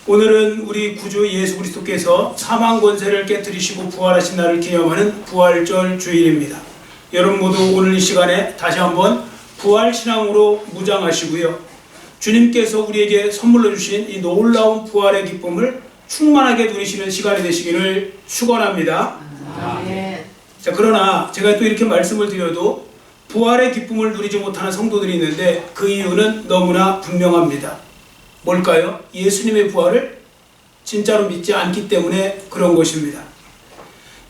오늘은 우리 구주 예수 그리스도께서 사망 권세를 깨뜨리시고 부활하신 날을 기념하는 부활절 주일입니다. 여러분 모두 오늘 이 시간에 다시 한번 부활 신앙으로 무장하시고요. 주님께서 우리에게 선물로 주신 이 놀라운 부활의 기쁨을 충만하게 누리시는 시간이 되시기를 축원합니다. 아멘. 자, 그러나 제가 또 이렇게 말씀을 드려도 부활의 기쁨을 누리지 못하는 성도들이 있는데 그 이유는 너무나 분명합니다. 뭘까요? 예수님의 부활을 진짜로 믿지 않기 때문에 그런 것입니다.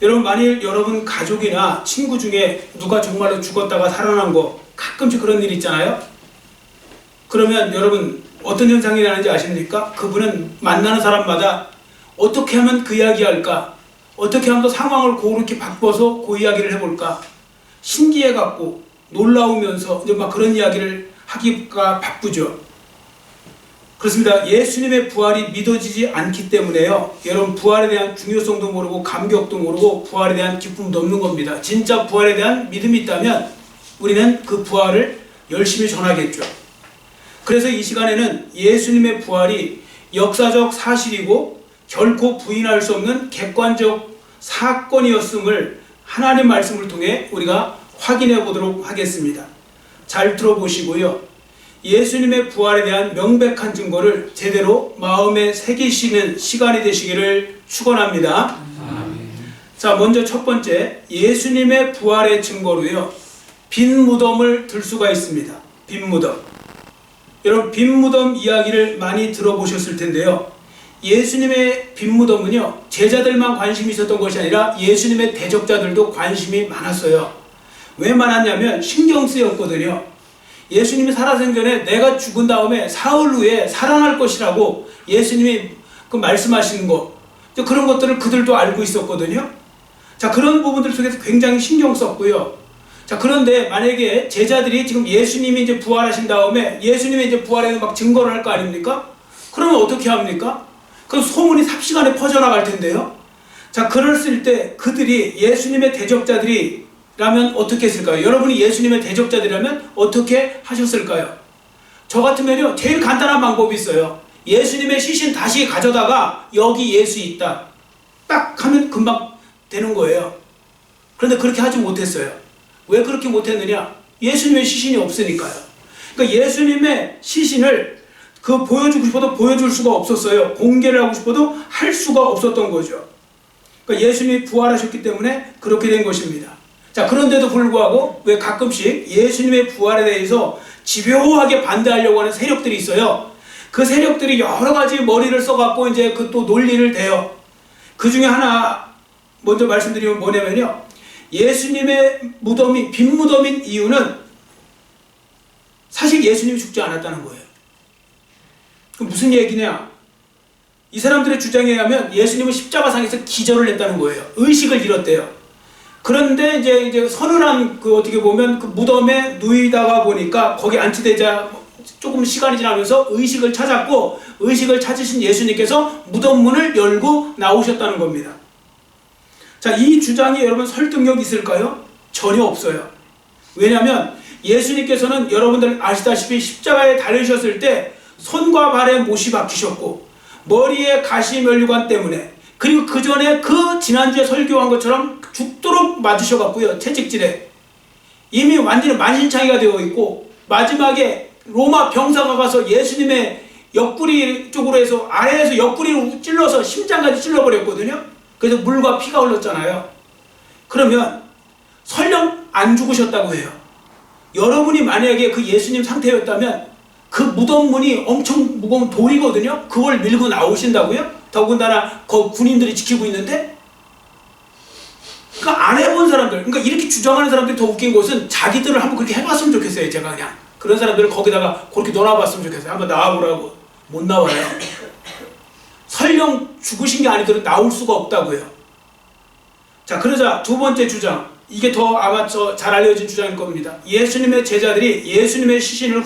여러분, 만일 여러분 가족이나 친구 중에 누가 정말로 죽었다가 살아난 거 가끔씩 그런 일 있잖아요. 그러면 여러분 어떤 현상이 나는지 아십니까? 그분은 만나는 사람마다 어떻게 하면 그 이야기 할까? 어떻게 하면 또 상황을 그렇게 바꿔서 그 이야기를 해볼까? 신기해갖고 놀라우면서 이제 막 그런 이야기를 하기가 바쁘죠. 그렇습니다. 예수님의 부활이 믿어지지 않기 때문에요. 여러분 부활에 대한 중요성도 모르고 감격도 모르고 부활에 대한 기쁨도 없는 겁니다. 진짜 부활에 대한 믿음이 있다면 우리는 그 부활을 열심히 전하겠죠. 그래서 이 시간에는 예수님의 부활이 역사적 사실이고 결코 부인할 수 없는 객관적 사건이었음을 하나님 말씀을 통해 우리가 확인해 보도록 하겠습니다. 잘 들어보시고요. 예수님의 부활에 대한 명백한 증거를 제대로 마음에 새기시는 시간이 되시기를 축원합니다. 자, 먼저 첫 번째, 예수님의 부활의 증거로요, 빈 무덤을 들 수가 있습니다. 빈 무덤. 여러분, 빈 무덤 이야기를 많이 들어보셨을 텐데요. 예수님의 빈 무덤은요, 제자들만 관심이 있었던 것이 아니라 예수님의 대적자들도 관심이 많았어요. 왜 많았냐면 신경 쓰였거든요. 예수님이 살아생전에 내가 죽은 다음에 사흘 후에 살아날 것이라고 예수님이 그 말씀하시는 것, 그런 것들을 그들도 알고 있었거든요. 자, 그런 부분들 속에서 굉장히 신경 썼고요. 자, 그런데 만약에 제자들이 지금 예수님이 이제 부활하신 다음에 예수님이 이제 부활에 막 증거를 할 거 아닙니까? 그러면 어떻게 합니까? 그 소문이 삽시간에 퍼져나갈 텐데요. 자, 그랬을 때 그들이 예수님의 대적자들이라면 어떻게 했을까요? 여러분이 예수님의 대적자들이라면 어떻게 하셨을까요? 저 같으면요, 제일 간단한 방법이 있어요. 예수님의 시신 다시 가져다가 여기 예수 있다 딱 하면 금방 되는 거예요. 그런데 그렇게 하지 못했어요. 왜 그렇게 못했느냐? 예수님의 시신이 없으니까요. 그러니까 예수님의 시신을 보여주고 싶어도 보여줄 수가 없었어요. 공개를 하고 싶어도 할 수가 없었던 거죠. 그러니까 예수님이 부활하셨기 때문에 그렇게 된 것입니다. 자, 그런데도 불구하고 왜 가끔씩 예수님의 부활에 대해서 집요하게 반대하려고 하는 세력들이 있어요. 그 세력들이 여러 가지 머리를 써갖고 이제 그 또 논리를 대요. 그 중에 하나 먼저 말씀드리면 뭐냐면요, 예수님의 무덤이 빈 무덤인 이유는 사실 예수님이 죽지 않았다는 거예요. 그럼 무슨 얘기냐? 이 사람들의 주장에 의하면 예수님은 십자가상에서 기절을 했다는 거예요. 의식을 잃었대요. 그런데 이제 서늘한 어떻게 보면 그 무덤에 누이다가 보니까 거기 안치되자 조금 시간이 지나면서 의식을 찾았고, 의식을 찾으신 예수님께서 무덤 문을 열고 나오셨다는 겁니다. 자, 이 주장이 여러분 설득력 있을까요? 전혀 없어요. 왜냐하면 예수님께서는 여러분들 아시다시피 십자가에 달리셨을 때 손과 발에 못이 박히셨고 머리에 가시 면류관 때문에, 그리고 그 전에 그 지난주에 설교한 것처럼 죽도록 맞으셔갖고요, 채찍질에 이미 완전히 만신창이가 되어 있고, 마지막에 로마 병사가 가서 예수님의 옆구리 쪽으로 해서 아래에서 옆구리를 찔러서 심장까지 찔러버렸거든요. 그래서 물과 피가 흘렀잖아요. 그러면 설령 안 죽으셨다고 해요. 여러분이 만약에 그 예수님 상태였다면 그 무덤 문이 엄청 무거운 돌이거든요. 그걸 밀고 나오신다고요? 더군다나 그 군인들이 지키고 있는데, 그 안 해본 사람들, 그러니까 이렇게 주장하는 사람들이 더 웃긴 것은 자기들을 한번 그렇게 해봤으면 좋겠어요. 제가 그냥 그런 사람들을 거기다가 그렇게 넣어봤으면 좋겠어요. 한번 나와보라고. 못 나와요. 설령 죽으신 게 아니더라도 나올 수가 없다고요. 자, 그러자 두 번째 주장, 이게 더 아마 잘 알려진 주장일 겁니다. 예수님의 제자들이 예수님의 시신을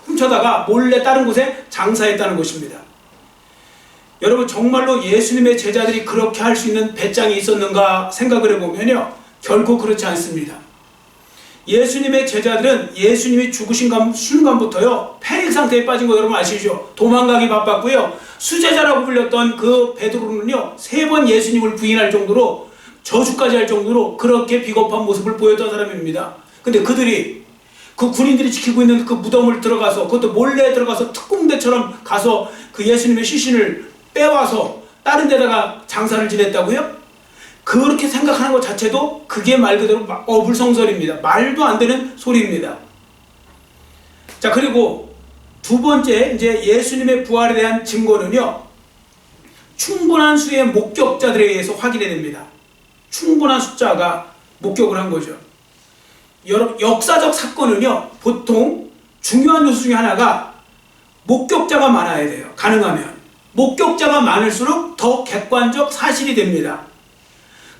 훔쳐다가 몰래 다른 곳에 장사했다는 것입니다. 여러분, 정말로 예수님의 제자들이 그렇게 할 수 있는 배짱이 있었는가 생각을 해보면요, 결코 그렇지 않습니다. 예수님의 제자들은 예수님이 죽으신 순간부터요 패닉 상태에 빠진 거 여러분 아시죠? 도망가기 바빴고요. 수제자라고 불렸던 그 베드로는요 3번 예수님을 부인할 정도로 저주까지 할 정도로 그렇게 비겁한 모습을 보였던 사람입니다. 근데 그들이 그 군인들이 지키고 있는 그 무덤을 들어가서 그것도 몰래 들어가서 특공대처럼 가서 그 예수님의 시신을 빼와서 다른 데다가 장사를 지냈다고요? 그렇게 생각하는 것 자체도 그게 말 그대로 어불성설입니다. 말도 안 되는 소리입니다. 자, 그리고 두 번째 이제 예수님의 부활에 대한 증거는요. 충분한 수의 목격자들에 의해서 확인이 됩니다. 충분한 숫자가 목격을 한 거죠. 여러분, 역사적 사건은요. 보통 중요한 요소 중에 하나가 목격자가 많아야 돼요. 가능하면. 목격자가 많을수록 더 객관적 사실이 됩니다.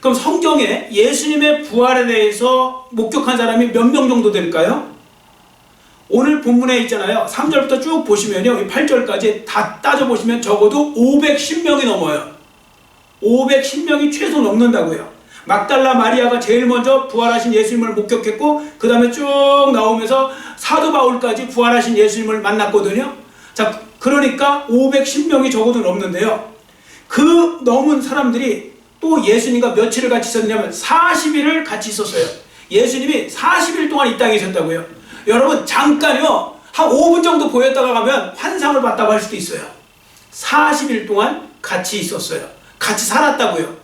그럼 성경에 예수님의 부활에 대해서 목격한 사람이 몇 명 정도 될까요? 오늘 본문에 있잖아요. 3절부터 쭉 보시면요. 8절까지 다 따져보시면 적어도 510명이 넘어요. 510명이 최소 넘는다고요. 막달라 마리아가 제일 먼저 부활하신 예수님을 목격했고 그 다음에 쭉 나오면서 사도 바울까지 부활하신 예수님을 만났거든요. 자, 그러니까 510명이 적어도 넘는데요. 그 넘은 사람들이 또 예수님과 며칠을 같이 있었냐면 40일을 같이 있었어요. 예수님이 40일 동안 이 땅에 있었다고요. 여러분 잠깐요 한 5분 정도 보였다가 가면 환상을 봤다고 할 수도 있어요. 40일 동안 같이 있었어요. 같이 살았다고요.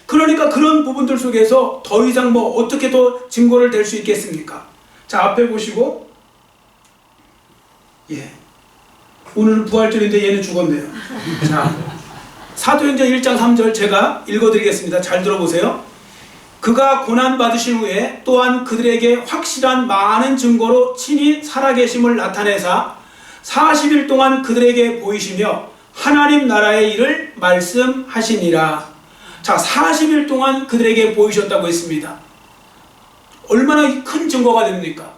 그러니까 그런 부분들 속에서 더 이상 뭐 어떻게 더 증거를 댈 수 있겠습니까? 자, 앞에 보시고 오늘은 부활절인데 얘는 죽었네요. 자, 사도행전 1장 3절 제가 읽어드리겠습니다. 잘 들어보세요. 그가 고난받으신 후에 또한 그들에게 확실한 많은 증거로 친히 살아계심을 나타내사 40일 동안 그들에게 보이시며 하나님 나라의 일을 말씀하시니라. 자, 40일 동안 그들에게 보이셨다고 했습니다. 얼마나 큰 증거가 됩니까?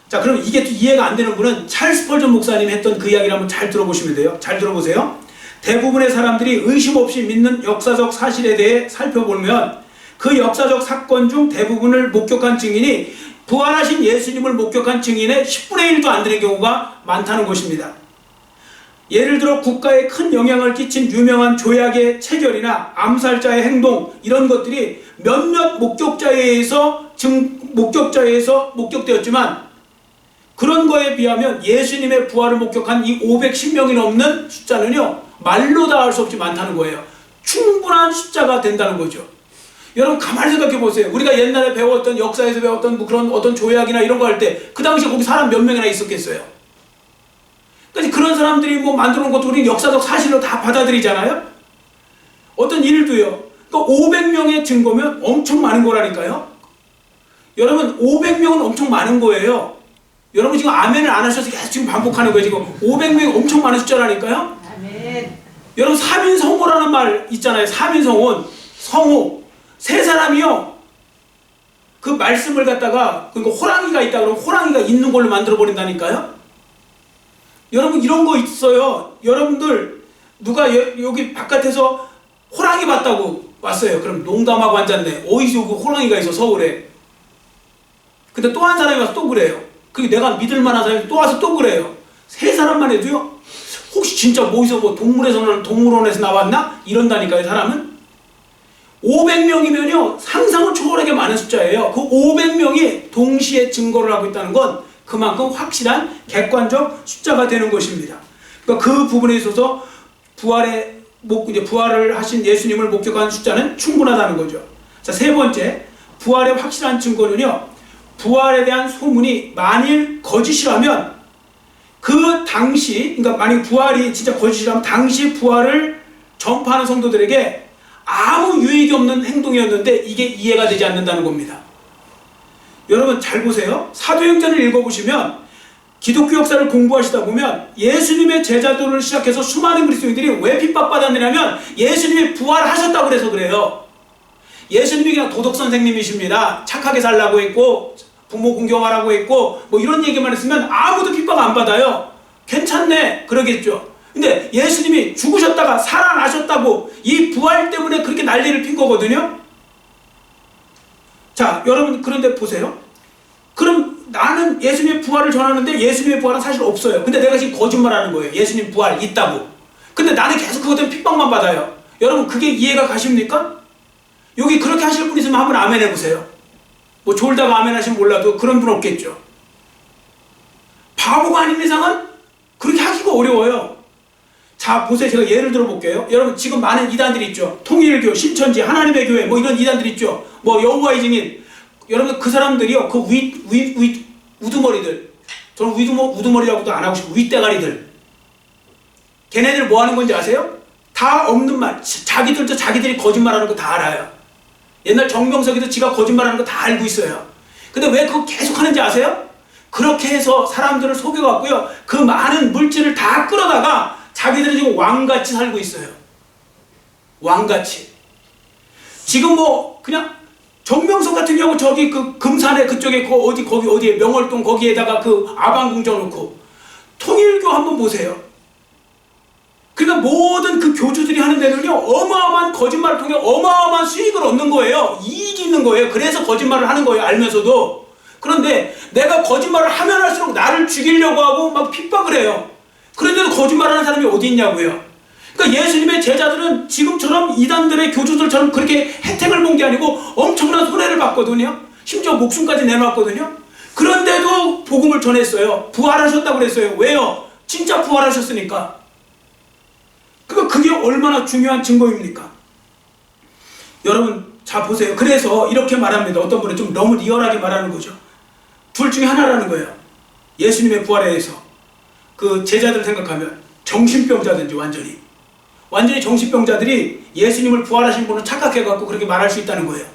자, 그럼 이게 또 이해가 안 되는 분은 찰스 스펄전 목사님이 했던 그 이야기를 한번 잘 들어보시면 돼요. 잘 들어보세요. 대부분의 사람들이 의심 없이 믿는 역사적 사실에 대해 살펴보면 그 역사적 사건 중 대부분을 목격한 증인이 부활하신 예수님을 목격한 증인의 10분의 1도 안 되는 경우가 많다는 것입니다. 예를 들어 국가에 큰 영향을 끼친 유명한 조약의 체결이나 암살자의 행동 이런 것들이 몇몇 목격자에 의해서 목격되었지만 그런 거에 비하면 예수님의 부활을 목격한 이 510명이 넘는 숫자는요 말로 다 할 수 없이 많다는 거예요. 충분한 숫자가 된다는 거죠. 여러분 가만히 생각해 보세요. 우리가 옛날에 배웠던 역사에서 배웠던 뭐 그런 어떤 조약이나 이런 거 할 때 그 당시에 거기 사람 몇 명이나 있었겠어요. 그러니까 그런 사람들이 뭐 만들어 놓은 것도 우리는 역사적 사실로 다 받아들이잖아요. 어떤 일도요. 그러니까 500명의 증거면 엄청 많은 거라니까요. 여러분 500명은 엄청 많은 거예요. 여러분 지금 아멘을 안 하셔서 계속 지금 반복하는 거예요. 지금 500명이 엄청 많은 숫자라니까요. 아멘. 여러분 3인성호라는 말 있잖아요. 3인성호, 성호. 세 사람이요. 그 말씀을 갖다가 그러니까 호랑이가 있다 그러면 호랑이가 있는 걸로 만들어 버린다니까요. 여러분 이런 거 있어요. 여러분들 누가 여기 바깥에서 호랑이 봤다고 왔어요. 그럼 농담하고 앉았네. 어디서 그 호랑이가 있어 서울에. 근데 또 한 사람이 와서 또 그래요. 그게 내가 믿을 만한 사람이 또 와서 또 그래요. 세 사람만 해도요. 혹시 진짜 어디서 뭐 동물원에서 나왔나? 이런다니까요. 사람은. 500명이면요. 상상을 초월하게 많은 숫자예요. 그 500명이 동시에 증거를 하고 있다는 건 그만큼 확실한 객관적 숫자가 되는 것입니다. 그러니까 그 부분에 있어서 부활을 하신 예수님을 목격한 숫자는 충분하다는 거죠. 자, 세 번째, 부활의 확실한 증거는요. 부활에 대한 소문이 만일 거짓이라면 그 당시, 그러니까 만약 부활이 진짜 거짓이라면 당시 부활을 전파하는 성도들에게 아무 유익이 없는 행동이었는데 이게 이해가 되지 않는다는 겁니다. 여러분 잘 보세요. 사도행전을 읽어보시면 기독교 역사를 공부하시다 보면 예수님의 제자들을 시작해서 수많은 그리스도인들이 왜 핍박받았느냐면 예수님이 부활하셨다고 그래서 그래요. 예수님이 그냥 도덕 선생님이십니다. 착하게 살라고 했고 부모 공경하라고 했고 뭐 이런 얘기만 했으면 아무도 핍박 안 받아요. 괜찮네 그러겠죠. 근데 예수님이 죽으셨다가 살아나셨다고 이 부활 때문에 그렇게 난리를 핀 거거든요. 자, 여러분 그런데 보세요. 나는 예수님의 부활을 전하는데 예수님의 부활은 사실 없어요. 근데 내가 지금 거짓말하는 거예요. 예수님 부활 있다고. 근데 나는 계속 그것 때문에 핍박만 받아요. 여러분 그게 이해가 가십니까? 여기 그렇게 하실 분 있으면 한번 아멘 해보세요. 뭐 졸다가 아멘 하시면 몰라도 그런 분 없겠죠. 바보가 아닌 이상은 그렇게 하기가 어려워요. 자 보세요. 제가 예를 들어 볼게요. 여러분 지금 많은 이단들이 있죠. 통일교, 신천지, 하나님의 교회 뭐 이런 이단들이 있죠. 뭐 여호와의 증인. 여러분 그 사람들이요. 그 우두머리들. 저는 우두머리라고도 안 하고 싶고 윗대가리들. 걔네들 뭐 하는 건지 아세요? 다 없는 말. 자기들도 자기들이 거짓말하는 거 다 알아요. 옛날 정병석이도 지가 거짓말하는 거 다 알고 있어요. 근데 왜 그거 계속 하는지 아세요? 그렇게 해서 사람들을 속여갖고요. 그 많은 물질을 다 끌어다가 자기들이 지금 왕같이 살고 있어요. 왕같이. 지금 뭐 그냥 정명석 같은 경우 저기 그 금산에 그쪽에 거기 어디에 명월동 거기에다가 그 아방궁 져놓고 통일교 한번 보세요. 그러니까 모든 그 교주들이 하는 데는요 어마어마한 거짓말을 통해 어마어마한 수익을 얻는 거예요. 이익이 있는 거예요. 그래서 거짓말을 하는 거예요. 알면서도. 그런데 내가 거짓말을 하면 할수록 나를 죽이려고 하고 막 핍박을 해요. 그런데도 거짓말하는 사람이 어디 있냐고요. 그러니까 예수님의 제자들은 지금처럼 이단들의 교주들처럼 그렇게 혜택을 본 게 아니고 엄청난 손해를 봤거든요. 심지어 목숨까지 내놓았거든요. 그런데도 복음을 전했어요. 부활하셨다고 그랬어요. 왜요? 진짜 부활하셨으니까. 그러니까 그게 얼마나 중요한 증거입니까? 여러분 자 보세요. 그래서 이렇게 말합니다. 어떤 분은 좀 너무 리얼하게 말하는 거죠. 둘 중에 하나라는 거예요. 예수님의 부활에 대해서 그 제자들 생각하면 정신병자든지 완전히 정신병자들이 예수님을 부활하신 분을 착각해갖고 그렇게 말할 수 있다는 거예요.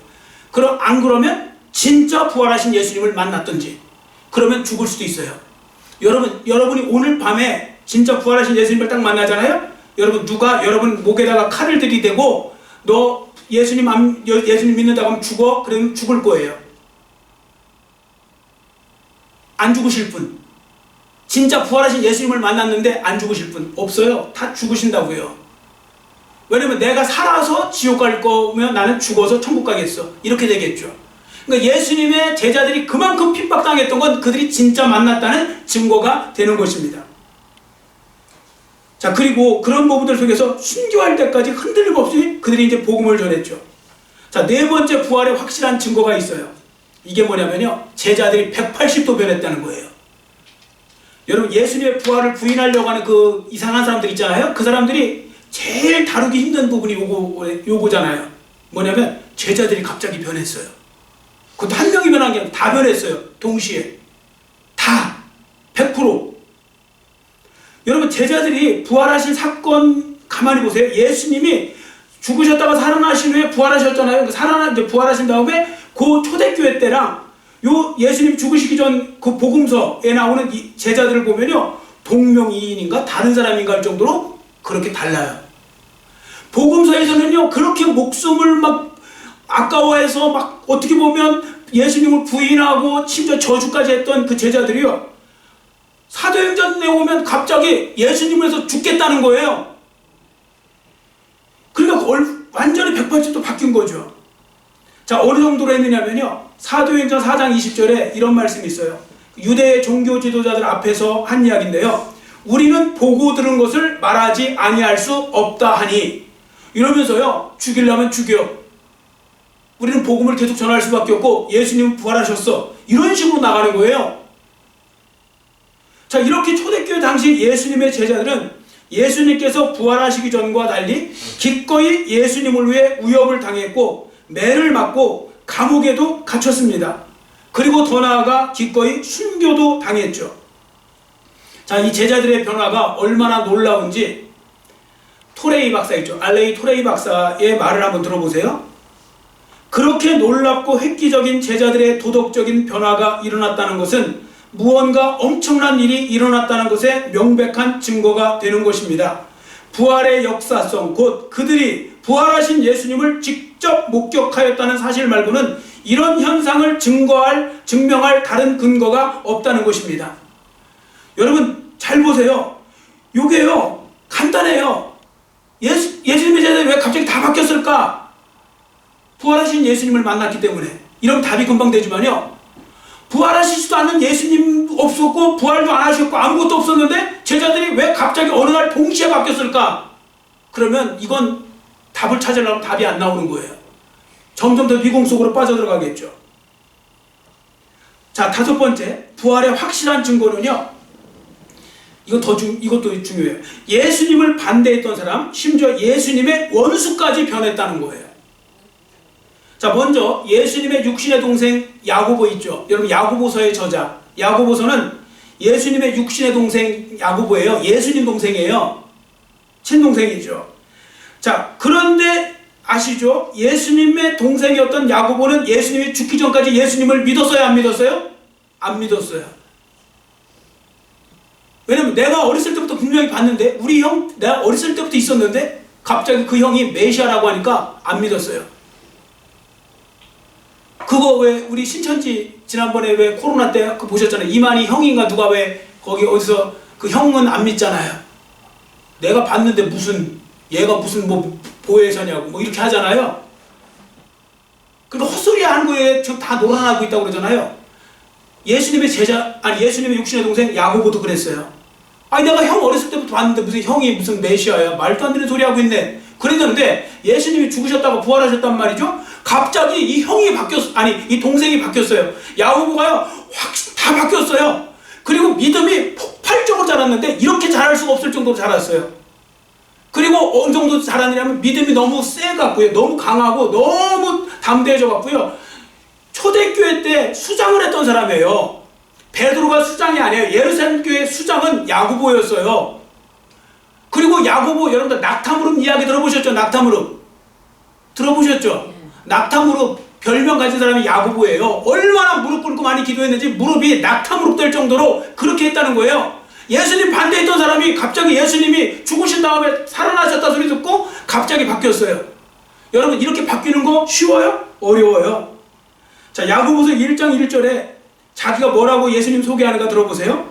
그럼 안 그러면 진짜 부활하신 예수님을 만났든지 그러면 죽을 수도 있어요. 여러분이 오늘 밤에 진짜 부활하신 예수님을 딱 만나잖아요. 누가 여러분 목에다가 칼을 들이대고 너 예수님 믿는다고 하면 죽어? 그러면 죽을 거예요. 안 죽으실 분. 진짜 부활하신 예수님을 만났는데 안 죽으실 분 없어요. 다 죽으신다고요. 왜냐면 내가 살아서 지옥 갈 거면 나는 죽어서 천국 가겠어. 이렇게 되겠죠. 그러니까 예수님의 제자들이 그만큼 핍박당했던 건 그들이 진짜 만났다는 증거가 되는 것입니다. 자, 그리고 그런 부분들 속에서 순교할 때까지 흔들림 없이 그들이 이제 복음을 전했죠. 자, 네 번째 부활의 확실한 증거가 있어요. 이게 뭐냐면요. 제자들이 180도 변했다는 거예요. 여러분, 예수님의 부활을 부인하려고 하는 그 이상한 사람들 있잖아요. 그 사람들이 제일 다루기 힘든 부분이 요거잖아요. 뭐냐면 제자들이 갑자기 변했어요. 그것도 한 명이 변한 게 아니라 다 변했어요. 동시에. 다. 100%. 여러분, 제자들이 부활하신 사건 가만히 보세요. 예수님이 죽으셨다가 살아나신 후에 부활하셨잖아요. 부활하신 다음에 그 초대교회 때랑 요 예수님 죽으시기 전 그 복음서에 나오는 이 제자들을 보면요. 동명이인인가 다른 사람인가 할 정도로 그렇게 달라요. 복음서에서는요. 그렇게 목숨을 막 아까워해서 막 어떻게 보면 예수님을 부인하고 심지어 저주까지 했던 그 제자들이요. 사도행전에 오면 갑자기 예수님을 해서 죽겠다는 거예요. 그러니까 완전히 180도 바뀐 거죠. 자, 어느 정도로 했느냐면요. 사도행전 4장 20절에 이런 말씀이 있어요. 유대의 종교 지도자들 앞에서 한 이야기인데요. 우리는 보고 들은 것을 말하지 아니할 수 없다 하니 이러면서요. 죽이려면 죽여. 우리는 복음을 계속 전할 수밖에 없고 예수님은 부활하셨어. 이런 식으로 나가는 거예요. 자, 이렇게 초대교회 당시 예수님의 제자들은 예수님께서 부활하시기 전과 달리 기꺼이 예수님을 위해 위협을 당했고 매를 맞고 감옥에도 갇혔습니다. 그리고 더 나아가 기꺼이 순교도 당했죠. 자, 이 제자들의 변화가 얼마나 놀라운지 토레이 박사 있죠. 알레이 토레이 박사의 말을 한번 들어보세요. 그렇게 놀랍고 획기적인 제자들의 도덕적인 변화가 일어났다는 것은 무언가 엄청난 일이 일어났다는 것에 명백한 증거가 되는 것입니다. 부활의 역사성, 곧 그들이 부활하신 예수님을 직접 목격하였다는 사실 말고는 이런 현상을 증명할 다른 근거가 없다는 것입니다. 여러분 잘 보세요. 요게요 간단해요. 예수님의 제자들이 왜 갑자기 다 바뀌었을까? 부활하신 예수님을 만났기 때문에. 이런 답이 금방 되지만요. 부활하시지도 않는 예수님 없었고 부활도 안 하셨고 아무것도 없었는데 제자들이 왜 갑자기 어느 날 동시에 바뀌었을까? 그러면 이건 답을 찾으려면 답이 안 나오는 거예요. 점점 더 미궁 속으로 빠져들어가겠죠. 자, 다섯 번째, 부활의 확실한 증거는요. 이것도 중요해요. 예수님을 반대했던 사람, 심지어 예수님의 원수까지 변했다는 거예요. 자, 먼저 예수님의 육신의 동생 야고보 있죠. 여러분, 야고보서의 저자. 야고보서는 예수님의 육신의 동생 야고보예요. 예수님 동생이에요. 친동생이죠. 자, 그런데 아시죠? 예수님의 동생이었던 야고보는 예수님이 죽기 전까지 예수님을 믿었어요? 안 믿었어요? 안 믿었어요. 왜냐면 내가 어렸을 때부터 분명히 봤는데, 우리 형, 내가 어렸을 때부터 있었는데 갑자기 그 형이 메시아라고 하니까 안 믿었어요. 그거 왜 우리 신천지 지난번에 왜 코로나 때 그 보셨잖아요. 이만희 형인가 누가 왜 거기 어디서 그 형은 안 믿잖아요. 내가 봤는데 무슨 얘가 무슨 뭐 보혜사냐고 뭐 이렇게 하잖아요. 그러니까 헛소리 하는 거에 지금 다 놀아나고 있다고 그러잖아요. 예수님의 제자, 아니 예수님의 육신의 동생 야고보도 그랬어요. 아니 내가 형 어렸을 때부터 봤는데 무슨 형이 무슨 메시아야, 말도 안 되는 소리 하고 있네. 그랬는데 예수님이 죽으셨다고 부활하셨단 말이죠. 갑자기 이 형이 이 동생이 바뀌었어요. 야고보가요 확 다 바뀌었어요. 그리고 믿음이 폭발적으로 자랐는데 이렇게 자랄 수가 없을 정도로 자랐어요. 그리고 어느 정도 자랐냐면 믿음이 너무 세갖고요, 너무 강하고 너무 담대해져 갖고요. 초대교회 때 수장을 했던 사람이에요. 베드로가 수장이 아니에요. 예루살렘 교회 수장은 야고보였어요. 그리고 야고보, 여러분들 낙타무릎 이야기 들어보셨죠? 낙타무릎 들어보셨죠? 낙타무릎 별명 가진 사람이 야고보예요. 얼마나 무릎 꿇고 많이 기도했는지 무릎이 낙타무릎 될 정도로 그렇게 했다는 거예요. 예수님 반대했던 사람이 갑자기 예수님이 죽으신 다음에 살아나셨다 소리 듣고 갑자기 바뀌었어요. 여러분, 이렇게 바뀌는 거 쉬워요? 어려워요. 자, 야고보서 1장 1절에 자기가 뭐라고 예수님 소개하는가 들어보세요.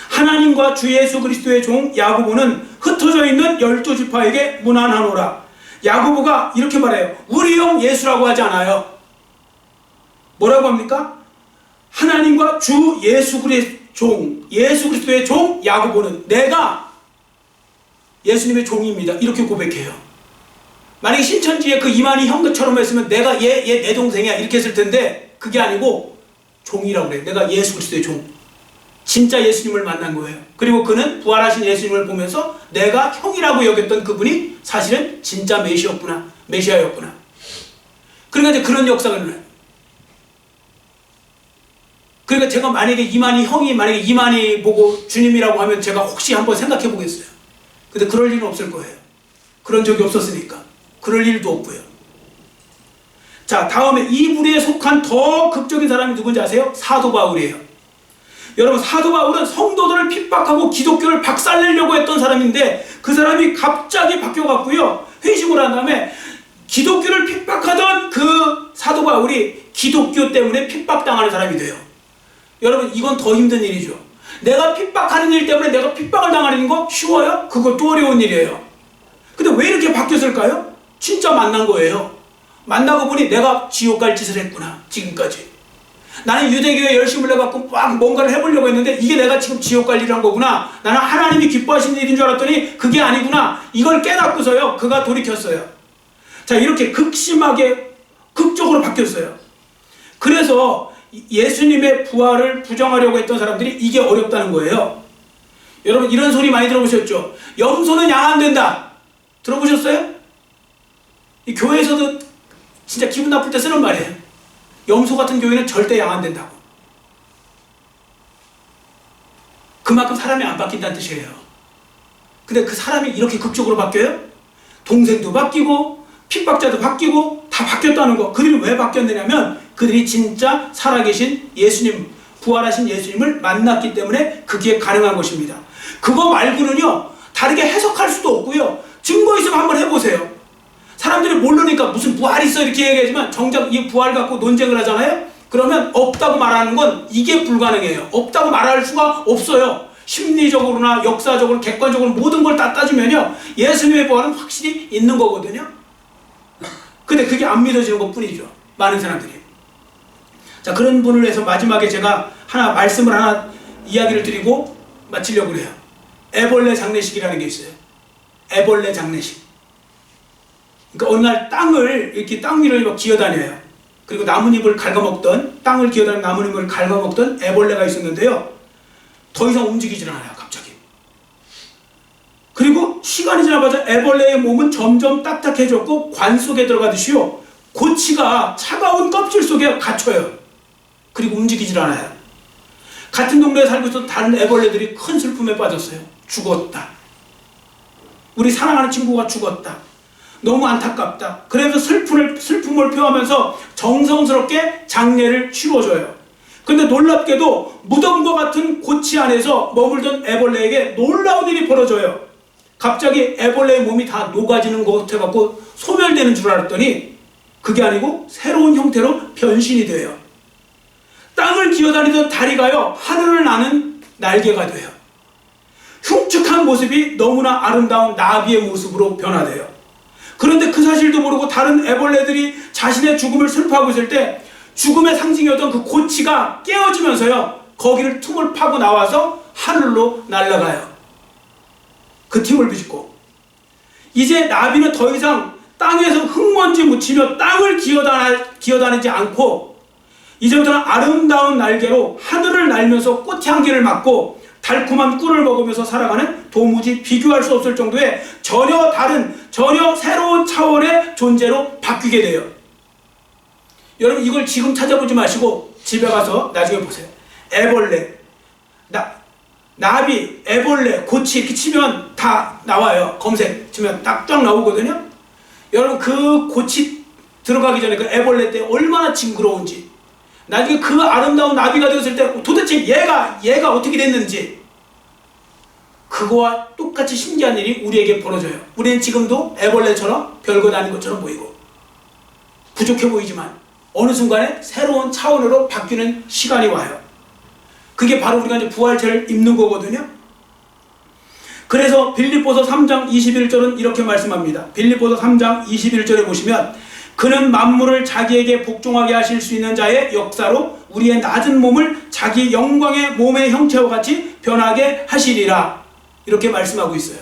하나님과 주 예수 그리스도의 종 야고보는 흩어져 있는 12지파에게 문안하노라. 야고보가 이렇게 말해요. 우리 형 예수라고 하지 않아요. 뭐라고 합니까? 하나님과 주 예수 그리스도의 종 야고보는 내가 예수님의 종입니다. 이렇게 고백해요. 만약에 신천지에 그 이만희 형처럼 했으면 내가 얘 내 동생이야 이렇게 했을 텐데 그게 아니고 종이라고 그래요. 내가 예수 그리스도의 종. 진짜 예수님을 만난 거예요. 그리고 그는 부활하신 예수님을 보면서 내가 형이라고 여겼던 그분이 사실은 진짜 메시아였구나. 그러니까 이제 그런 역사가 일어나요. 그러니까 제가 만약에 이만희 보고 주님이라고 하면 제가 혹시 한번 생각해 보겠어요. 근데 그럴 일은 없을 거예요. 그런 적이 없었으니까. 그럴 일도 없고요. 자, 다음에 이 부류에 속한 더 극적인 사람이 누군지 아세요? 사도 바울이에요. 여러분, 사도 바울은 성도들을 핍박하고 기독교를 박살내려고 했던 사람인데 그 사람이 갑자기 바뀌어갖고요, 회심을 한 다음에 기독교를 핍박하던 그 사도 바울이 기독교 때문에 핍박당하는 사람이 돼요. 여러분, 이건 더 힘든 일이죠. 내가 핍박하는 일 때문에 내가 핍박을 당하는 거 쉬워요? 그것도 어려운 일이에요. 근데 왜 이렇게 바뀌었을까요? 진짜 만난 거예요. 만나고 보니 내가 지옥 갈 짓을 했구나. 지금까지 나는 유대교에 열심을 내갖고 막 뭔가를 해보려고 했는데 이게 내가 지금 지옥 갈 일을 한 거구나. 나는 하나님이 기뻐하시는 일인 줄 알았더니 그게 아니구나. 이걸 깨닫고서요 그가 돌이켰어요. 자, 이렇게 극심하게 극적으로 바뀌었어요. 그래서 예수님의 부활을 부정하려고 했던 사람들이 이게 어렵다는 거예요. 여러분, 이런 소리 많이 들어보셨죠? 염소는 양 안 된다. 들어보셨어요? 이 교회에서도 진짜 기분 나쁠 때 쓰는 말이에요. 염소 같은 교회는 절대 양 안 된다고. 그만큼 사람이 안 바뀐다는 뜻이에요. 근데 그 사람이 이렇게 극적으로 바뀌어요? 동생도 바뀌고 핍박자도 바뀌고 다 바뀌었다는 거. 그들이 왜 바뀌었느냐면 그들이 진짜 살아계신 예수님, 부활하신 예수님을 만났기 때문에 그게 가능한 것입니다. 그거 말고는요 다르게 해석할 수도 없고요. 증거 있으면 한번 해보세요. 사람들이 모르니까 무슨 부활이 있어 이렇게 얘기하지만 정작 이 부활 갖고 논쟁을 하잖아요. 그러면 없다고 말하는 건 이게 불가능해요. 없다고 말할 수가 없어요. 심리적으로나 역사적으로 객관적으로 모든 걸 다 따지면요 예수님의 부활은 확실히 있는 거거든요. 근데 그게 안 믿어지는 것 뿐이죠. 많은 사람들이. 자, 그런 분을 위해서 마지막에 제가 말씀을 하나 이야기를 드리고 마치려고 그래요. 애벌레 장례식이라는 게 있어요. 애벌레 장례식. 그러니까 어느 날 땅을 이렇게 땅 위를 막 기어다녀요. 그리고 나뭇잎을 갉아먹던, 땅을 기어다니는 나뭇잎을 갉아먹던 애벌레가 있었는데요. 더 이상 움직이질 않아요, 갑자기. 그리고 시간이 지나면서 애벌레의 몸은 점점 딱딱해졌고 관 속에 들어가듯이요, 고치가 차가운 껍질 속에 갇혀요. 그리고 움직이질 않아요. 같은 동네에 살고 있던 다른 애벌레들이 큰 슬픔에 빠졌어요. 죽었다. 우리 사랑하는 친구가 죽었다. 너무 안타깝다. 그래서 슬픔을 표하면서 정성스럽게 장례를 치러줘요. 근데 놀랍게도 무덤과 같은 고치 안에서 머물던 애벌레에게 놀라운 일이 벌어져요. 갑자기 애벌레의 몸이 다 녹아지는 것 같아갖고 소멸되는 줄 알았더니 그게 아니고 새로운 형태로 변신이 돼요. 땅을 기어다니던 다리가요, 하늘을 나는 날개가 돼요. 흉측한 모습이 너무나 아름다운 나비의 모습으로 변화돼요. 그런데 그 사실도 모르고 다른 애벌레들이 자신의 죽음을 슬퍼하고 있을 때 죽음의 상징이었던 그 고치가 깨어지면서요, 거기를 틈을 파고 나와서 하늘로 날아가요. 그 틈을 비집고 이제 나비는 더 이상 땅에서 흙먼지 묻히며 땅을 기어다니지 않고 이제부터는 아름다운 날개로 하늘을 날면서 꽃향기를 맡고 달콤한 꿀을 먹으면서 살아가는 도무지 비교할 수 없을 정도의 전혀 다른, 전혀 새로운 차원의 존재로 바뀌게 돼요. 여러분, 이걸 지금 찾아보지 마시고 집에 가서 나중에 보세요. 애벌레, 나비, 애벌레, 고치 이렇게 치면 다 나와요. 검색 치면 딱 쫙 나오거든요. 여러분, 그 고치 들어가기 전에 그 애벌레 때 얼마나 징그러운지, 나중에 그 아름다운 나비가 되었을 때 도대체 얘가 어떻게 됐는지, 그거와 똑같이 신기한 일이 우리에게 벌어져요. 우리는 지금도 애벌레처럼 별것 아닌 것처럼 보이고 부족해 보이지만 어느 순간에 새로운 차원으로 바뀌는 시간이 와요. 그게 바로 우리가 이제 부활체를 입는 거거든요. 그래서 빌립보서 3장 21절은 이렇게 말씀합니다. 빌립보서 3장 21절에 보시면 그는 만물을 자기에게 복종하게 하실 수 있는 자의 역사로 우리의 낮은 몸을 자기 영광의 몸의 형체와 같이 변하게 하시리라. 이렇게 말씀하고 있어요.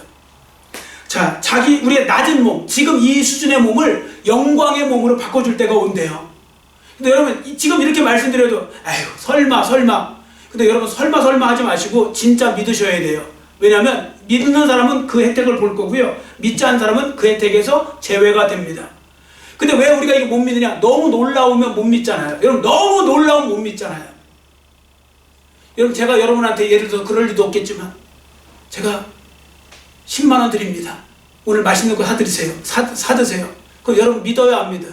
자, 우리의 낮은 몸, 지금 이 수준의 몸을 영광의 몸으로 바꿔줄 때가 온대요. 근데 여러분, 지금 이렇게 말씀드려도 아유, 설마. 근데 여러분, 설마 하지 마시고 진짜 믿으셔야 돼요. 왜냐하면 믿는 사람은 그 혜택을 볼 거고요, 믿지 않는 사람은 그 혜택에서 제외가 됩니다. 근데 왜 우리가 이거 못 믿느냐? 너무 놀라우면 못 믿잖아요. 여러분, 너무 놀라우면 못 믿잖아요. 여러분, 제가 여러분한테 예를 들어서 그럴 리도 없겠지만 제가 10만 원 드립니다. 오늘 맛있는 거 사드리세요. 사드세요. 그럼 여러분 믿어요, 안 믿어요?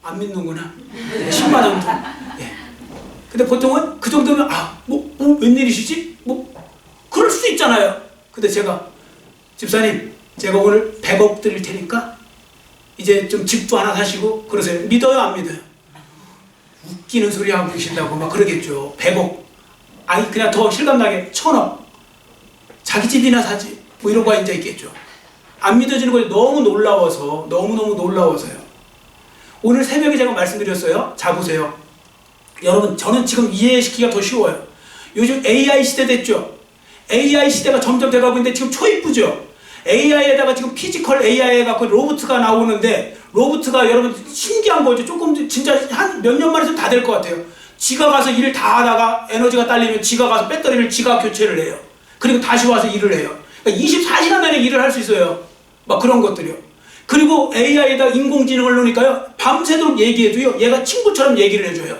안 믿는구나. 10만 원 더. 예. 근데 보통은 그 정도면 웬일이시지? 그럴 수 있잖아요. 근데 제가 집사님, 제가 오늘 100억 드릴 테니까 이제 좀 집도 하나 사시고 그러세요. 믿어요, 안 믿어요? 웃기는 소리 하고 계신다고 막 그러겠죠. 100억. 아니, 그냥 더 실감나게 1000억. 자기 집이나 사지. 이런 거 이제 있겠죠. 안 믿어지는 것이 너무 놀라워서, 너무너무 놀라워서요. 오늘 새벽에 제가 말씀드렸어요. 자, 보세요. 여러분, 저는 지금 이해시키기가 더 쉬워요. 요즘 AI 시대 됐죠. AI 시대가 점점 돼가고 있는데 지금 초입부죠. AI에다가 지금 피지컬 AI 해갖고 로봇가 나오는데, 로봇가 여러분 신기한 거죠. 조금 진짜 한 몇 년 만에 다 될 것 같아요. 지가 가서 일을 다 하다가 에너지가 딸리면 지가 가서 배터리를 지가 교체를 해요. 그리고 다시 와서 일을 해요. 그러니까 24시간 내내 일을 할 수 있어요. 막 그런 것들이요. 그리고 AI에다 인공지능을 넣으니까요, 밤새도록 얘기해도요, 얘가 친구처럼 얘기를 해줘요.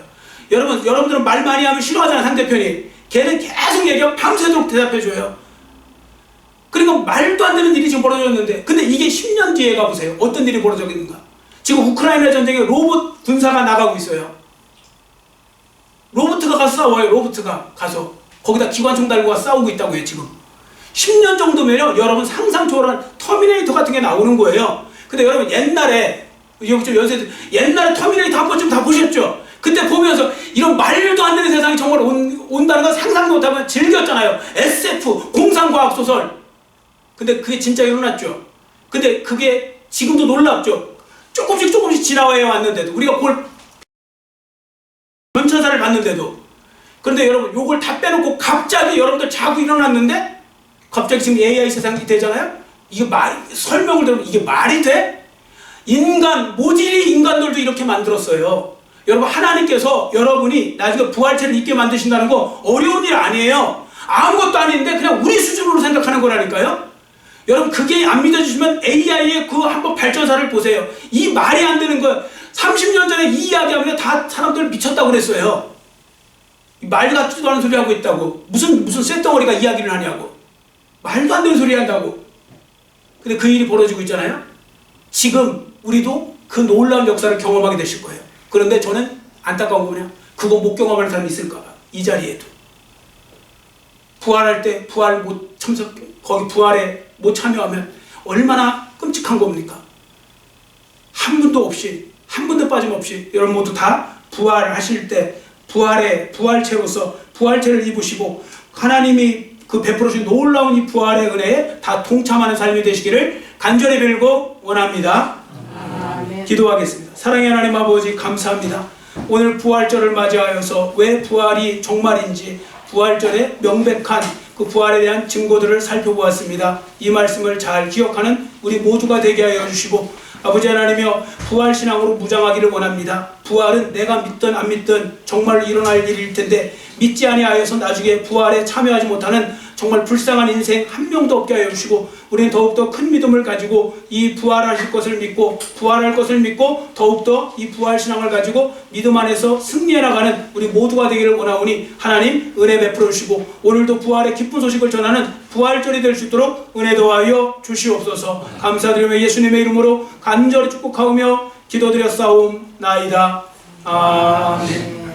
여러분들은 말 많이 하면 싫어하잖아요, 상대편이. 걔는 계속 얘기하고 밤새도록 대답해줘요. 그리고 말도 안 되는 일이 지금 벌어졌는데, 근데 이게 10년 뒤에 가보세요. 어떤 일이 벌어졌는가. 지금 우크라이나 전쟁에 로봇 군사가 나가고 있어요. 로봇가 가서 싸워요. 로봇가 가서 거기다 기관총 달고 가서 싸우고 있다고요. 지금 10년 정도면요, 여러분 상상 초월한 터미네이터 같은 게 나오는 거예요. 근데 여러분, 옛날에 좀 연세들 옛날에 터미네이터 한 번쯤 다 보셨죠? 그때 보면서 이런 말도 안 되는 세상이 정말 온다는 걸 상상도 못하면 즐겼잖아요. SF, 공상과학소설. 근데 그게 진짜 일어났죠. 근데 그게 지금도 놀랍죠. 조금씩 지나와 왔는데도 우리가 그걸 났는데도. 그런데 여러분 요걸 다 빼놓고 갑자기 여러분들 자고 일어났는데 갑자기 지금 AI 세상이 되잖아요. 이게 설명을 들으면 이게 말이 돼? 모질이 인간들도 이렇게 만들었어요. 여러분 하나님께서 여러분이 나중에 부활체를 입게 만드신다는 거 어려운 일 아니에요. 아무것도 아닌데 그냥 우리 수준으로 생각하는 거라니까요. 여러분 그게 안 믿어주시면 AI의 그 한번 발전사를 보세요. 이 말이 안 되는 거 30년 전에 이 이야기하면 다 사람들 미쳤다고 그랬어요. 말 같지도 않은 소리 하고 있다고. 무슨 쇳덩어리가 이야기를 하냐고. 말도 안 되는 소리 한다고. 근데 그 일이 벌어지고 있잖아요. 지금 우리도 그 놀라운 역사를 경험하게 되실 거예요. 그런데 저는 안타까운 거 뭐냐, 그거 못 경험하는 사람이 있을까 봐. 이 자리에도 부활할 때 부활 못 참석, 거기 부활에 못 참여하면 얼마나 끔찍한 겁니까? 한 분도 없이, 한 분도 빠짐없이 여러분 모두 다 부활하실 때 부활체로서 부활체를 입으시고 하나님이 그 베풀어 주신 놀라운 이 부활의 은혜에 다 동참하는 삶이 되시기를 간절히 빌고 원합니다. 아멘. 기도하겠습니다. 사랑의 하나님 아버지, 감사합니다. 오늘 부활절을 맞이하여서 왜 부활이 정말인지 부활절의 명백한 그 부활에 대한 증거들을 살펴보았습니다. 이 말씀을 잘 기억하는 우리 모두가 되게 하여 주시고 아버지 하나님이여, 부활신앙으로 무장하기를 원합니다. 부활은 내가 믿든 안 믿든 정말로 일어날 일일 텐데 믿지 아니하여서 나중에 부활에 참여하지 못하는 정말 불쌍한 인생 한 명도 없게 하여 주시고 우리는 더욱더 큰 믿음을 가지고 이 부활하실 것을 믿고 부활할 것을 믿고 더욱더 이 부활신앙을 가지고 믿음 안에서 승리해 나가는 우리 모두가 되기를 원하오니 하나님 은혜 베풀어 주시고 오늘도 부활의 기쁜 소식을 전하는 부활절이 될 수 있도록 은혜 더하여 주시옵소서. 감사드리며 예수님의 이름으로 간절히 축복하오며 기도드렸사옵나이다. 아멘.